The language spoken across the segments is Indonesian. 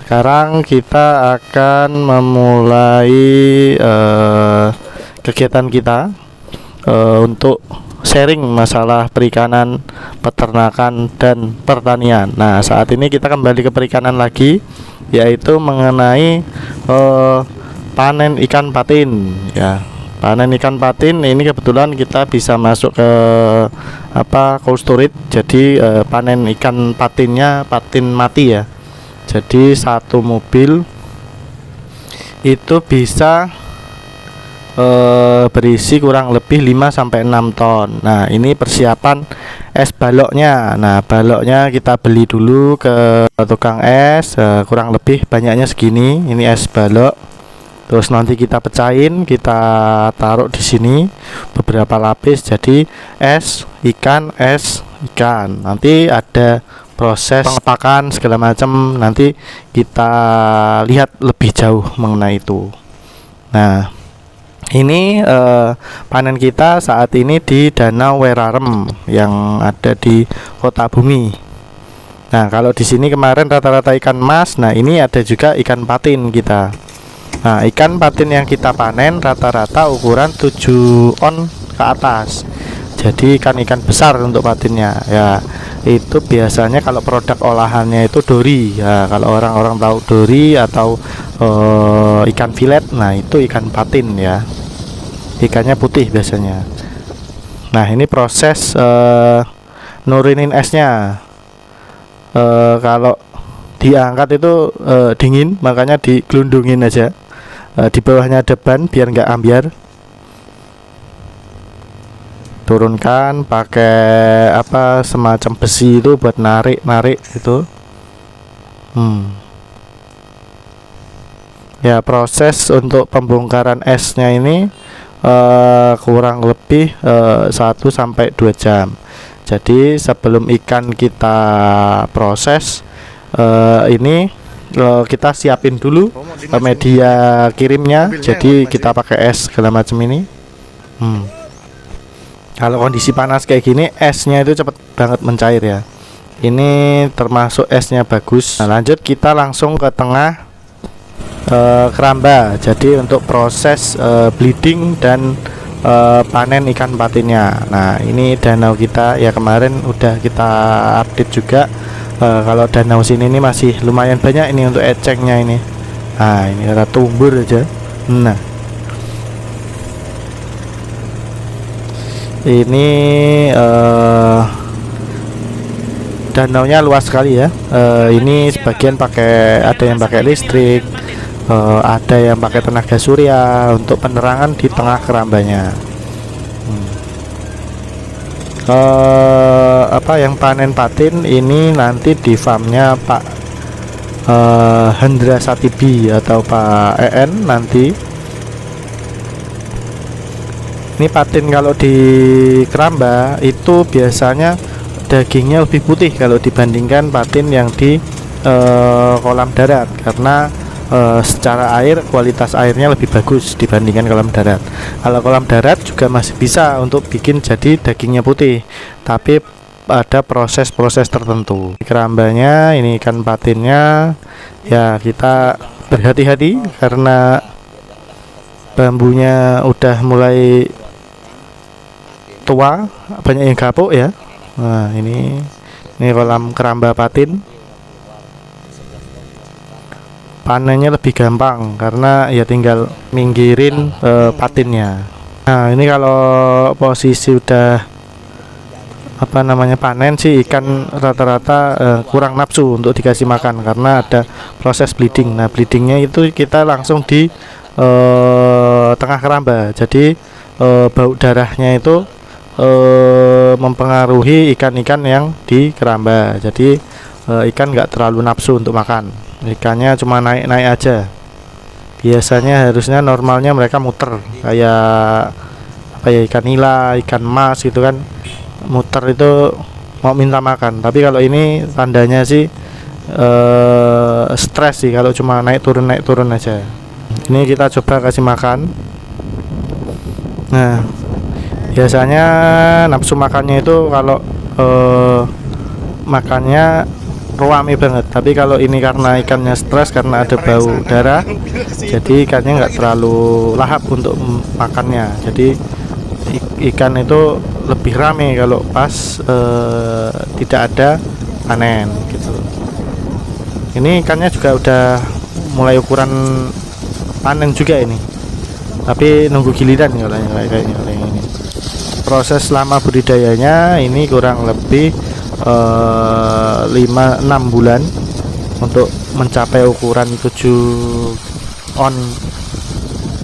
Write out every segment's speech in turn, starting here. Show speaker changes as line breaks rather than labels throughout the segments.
sekarang kita akan memulai kegiatan kita untuk sharing masalah perikanan, peternakan, dan pertanian. Nah, saat ini kita kembali ke perikanan lagi, yaitu mengenai panen ikan patin ya. Panen ikan patin ini kebetulan kita bisa masuk ke cold storage. Jadi panen ikan patinnya patin mati ya. Jadi satu mobil itu bisa berisi kurang lebih 5-6 ton. Nah, ini persiapan es baloknya. Nah, baloknya kita beli dulu ke tukang es, kurang lebih banyaknya segini. Ini es balok. Terus nanti kita pecahin, kita taruh di sini beberapa lapis. Jadi es ikan. Nanti ada proses pengepakan segala macam. Nanti kita lihat lebih jauh mengenai itu. Nah, ini panen kita saat ini di Danau Werarem yang ada di Kota Bumi. Nah, kalau di sini kemarin rata-rata ikan mas. Nah, ini ada juga ikan patin kita. Nah, ikan patin yang kita panen rata-rata ukuran 7 on ke atas. Jadi ikan-ikan besar untuk patinnya ya. Itu biasanya kalau produk olahannya itu dori ya. Kalau orang-orang tahu dori atau ikan filet, nah itu ikan patin ya. Ikannya putih biasanya. Nah, ini proses nurunin esnya. Kalau diangkat itu dingin, makanya digelundungin aja. Di bawahnya ada ban biar nggak ambiar. Turunkan pakai semacam besi itu buat narik itu. Ya, proses untuk pembongkaran esnya ini kurang lebih 1-2 jam. Jadi sebelum ikan kita proses ini kita siapin dulu media kirimnya. Jadi kita pakai es segala macam ini. Kalau kondisi panas kayak gini, esnya itu cepet banget mencair ya. Ini termasuk esnya bagus. Nah, lanjut kita langsung ke tengah keramba. Jadi untuk proses bleeding dan panen ikan patinnya. Nah, ini danau kita ya, kemarin udah kita update juga. Kalau danau sini ini masih lumayan banyak ini untuk ecengnya ini. Nah, ini ada tumbur aja. Nah, ini danaunya luas sekali ya. Ini sebagian ada yang pakai listrik, ada yang pakai tenaga surya untuk penerangan di tengah kerambanya. Yang panen patin ini nanti di farmnya Pak Hendra Satibi atau Pak EN nanti. Ini patin kalau di keramba itu biasanya dagingnya lebih putih kalau dibandingkan patin yang di kolam darat, karena secara air, kualitas airnya lebih bagus dibandingkan kolam darat. Kalau kolam darat juga masih bisa untuk bikin jadi dagingnya putih, tapi ada proses-proses tertentu. Kerambanya ini ikan patinnya ya, kita berhati-hati karena bambunya udah mulai tua, banyak yang gapuk ya. Nah, ini kolam keramba patin. Panennya lebih gampang karena ya tinggal minggirin patinnya. Nah, ini kalau posisi udah panen sih, ikan rata-rata kurang nafsu untuk dikasih makan karena ada proses bleeding. Nah, bleedingnya itu kita langsung di tengah keramba. Jadi bau darahnya itu mempengaruhi ikan-ikan yang di keramba. Jadi ikan nggak terlalu nafsu untuk makan. Ikannya cuma naik-naik aja. Biasanya harusnya normalnya mereka muter kayak ikan nila, ikan mas gitu kan, muter itu mau minta makan. Tapi kalau ini tandanya sih stres sih kalau cuma naik turun aja. Ini kita coba kasih makan. Nah, biasanya nafsu makannya itu kalau makannya ruame banget. Tapi kalau ini karena ikannya stres karena ada bau darah, jadi ikannya nggak terlalu lahap untuk makannya. Jadi ikan itu lebih rame kalau pas tidak ada panen gitu. Ini ikannya juga udah mulai ukuran panen juga ini, tapi nunggu giliran kayaknya ini. Proses lama budidayanya ini kurang lebih 5-6 bulan untuk mencapai ukuran 7 on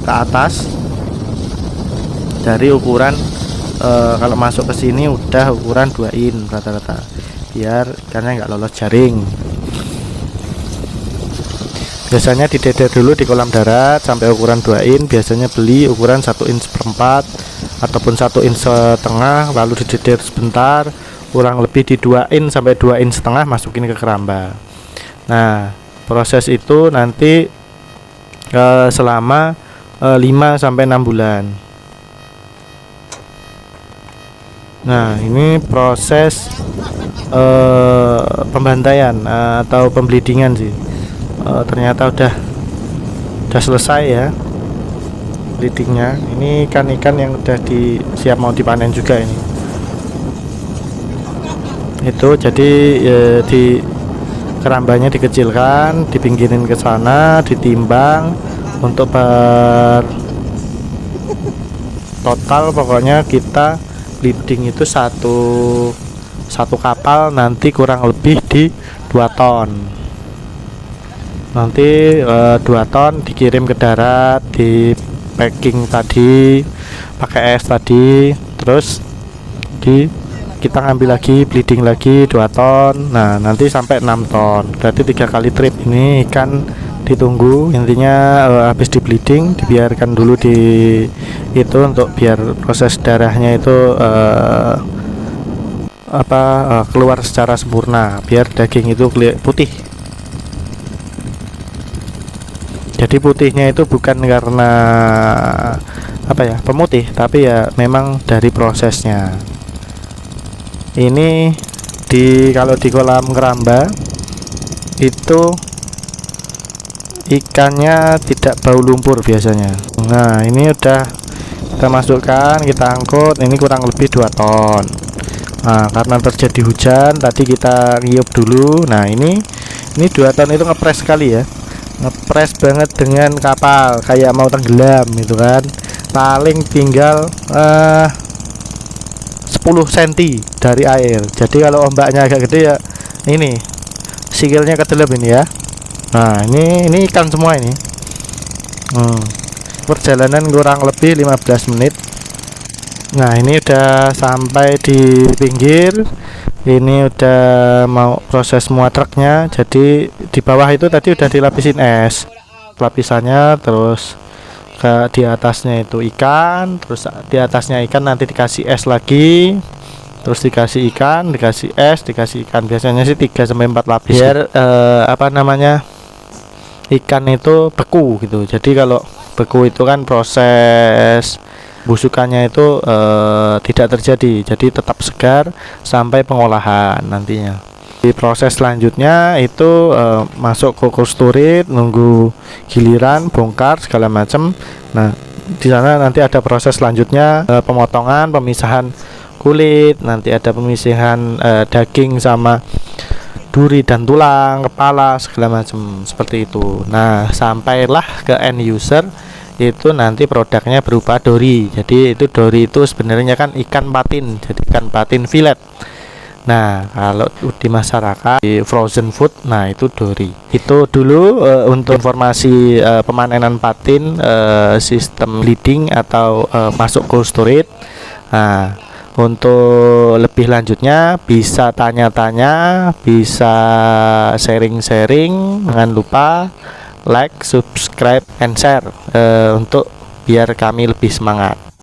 ke atas. Dari ukuran kalau masuk ke sini udah ukuran 2 in rata-rata, biar ikannya nggak lolos jaring. Biasanya dideder dulu di kolam darat sampai ukuran 2 in. Biasanya beli ukuran 1 in seperempat ataupun 1 in setengah, lalu dideder sebentar kurang lebih di 2 in sampai 2 in setengah, masukin ke keramba. Nah, proses itu nanti selama 5 sampai 6 bulan. Nah, ini proses pembantaian atau pembleedingan sih. Ternyata udah selesai ya bleedingnya. Ini ikan-ikan yang udah siap mau dipanen juga ini. Itu jadi di kerambanya dikecilkan, dipinggirin ke sana, ditimbang untuk total. Pokoknya kita bleeding itu satu kapal nanti kurang lebih di 2 ton. Nanti 2 ton dikirim ke darat, di packing tadi pakai es tadi, terus kita ngambil lagi bleeding lagi 2 ton. Nah, nanti sampai 6 ton, berarti 3 kali trip. Ini ikan ditunggu, intinya habis di bleeding dibiarkan dulu di itu untuk biar proses darahnya itu keluar secara sempurna, biar daging itu putih. Jadi putihnya itu bukan karena pemutih, tapi ya memang dari prosesnya. Ini kalau di kolam keramba itu ikannya tidak bau lumpur biasanya. Nah, ini udah kita masukkan, kita angkut. Ini kurang lebih 2 ton. Nah, karena terjadi hujan tadi kita riup dulu. Nah, ini 2 ton itu ngepres sekali ya, ngepres banget dengan kapal kayak mau tenggelam gitu kan. Paling tinggal 10 cm dari air. Jadi kalau ombaknya agak gede ya ini sikilnya kedelep ini ya. Nah, ini ikan semua ini. Perjalanan kurang lebih 15 menit. Nah, ini udah sampai di pinggir. Ini udah mau proses semua truknya. Jadi di bawah itu tadi udah dilapisin es, lapisannya, terus di atasnya itu ikan, terus di atasnya ikan nanti dikasih es lagi, terus dikasih ikan, dikasih es, dikasih ikan. Biasanya sih 3 sampai 4 lapis biar ikan itu beku gitu. Jadi kalau beku itu kan proses busukannya itu tidak terjadi, jadi tetap segar sampai pengolahan nantinya. Di proses selanjutnya itu masuk ke cold storage, nunggu giliran bongkar segala macam. Nah, di sana nanti ada proses selanjutnya, pemotongan, pemisahan kulit, nanti ada pemisahan daging sama duri dan tulang, kepala segala macam seperti itu. Nah, sampailah ke end user, itu nanti produknya berupa dori. Jadi itu dori itu sebenarnya kan ikan patin, jadi ikan patin filet. Nah, kalau di masyarakat di frozen food, nah itu dori. Itu dulu untuk informasi pemanenan patin, sistem bleeding atau masuk cold storage. Nah, untuk lebih lanjutnya bisa tanya-tanya, bisa sharing-sharing. Jangan lupa like, subscribe, and share untuk biar kami lebih semangat.